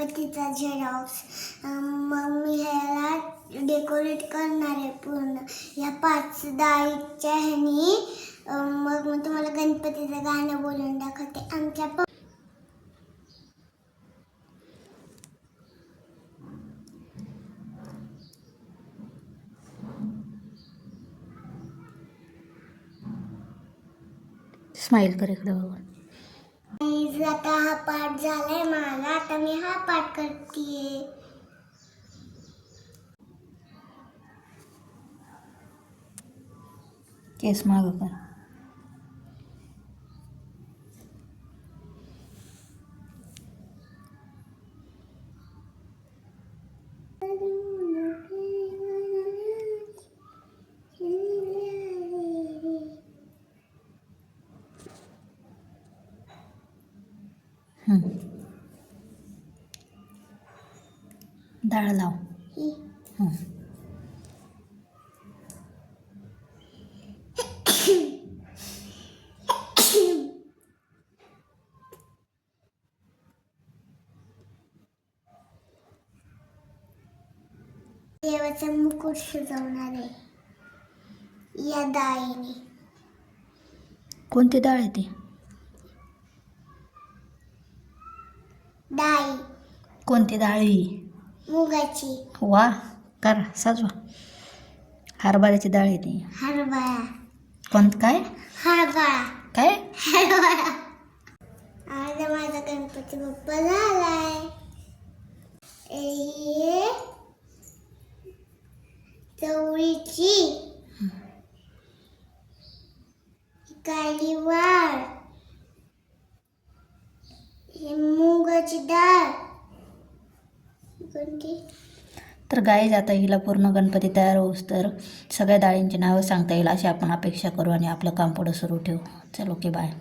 गणपतीचा झेरॉक्स. मग मी ह्याला डेकोरेट करणार आहे पूर्ण या 5 डाळीच्या ह्यानी. मग मी तुम्हाला गणपतीचं गाणं बोलून दाखवते. आमच्या स्माईल कर इकडे बघून. आता हा पाठ झालाय माझा. आता मी हा पाठ करतेय. केस मागं कर. डाळ लाव. देवाचा मुकुट सजवणार आहे या डाळीने. कोणती डाळ आहे ती? डाळी. कोणती डाळी? मुगाची. वा, कर सजवा. हरभऱ्याची डाळ आहे ती. हरभरा. काय? हरभरा. काय? हरभरा. आज माझा गणपती बाप्पा झालाय. चवळीची काळी वाळ, मुगाची डाळ. कोणती? तर गाईज आता हिला पूर्ण गणपती तयार होऊस तर सगळ्या डाळींची नावं सांगता येईल अशी आपण अपेक्षा करू आणि आपलं काम पुढं सुरू ठेवू. चल ओके बाय.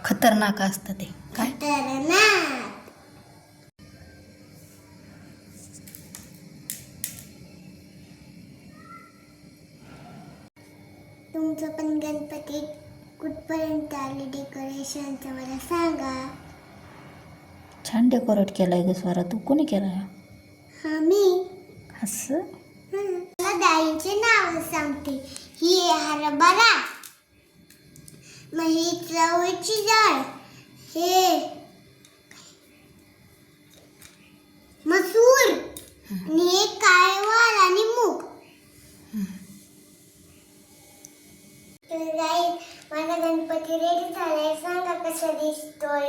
खतरनाक असतं ते. काय? तुमचं पण गणपती कुठपर्यंत आले डेकोरेशनचं मला सांगा. छान डेकोरेट केलंय ग स्वरा. तू कोणी केलाय? हा मी. असं मला डाळींचे नाव सांगते. ही हरभरा, मग ही चवळीची डाळ, हे मसूर आणि हे काळे वाल आणि मूग. तर गाईस माझा गणपती रेडी झालाय. सांगा कसा दिसतोय.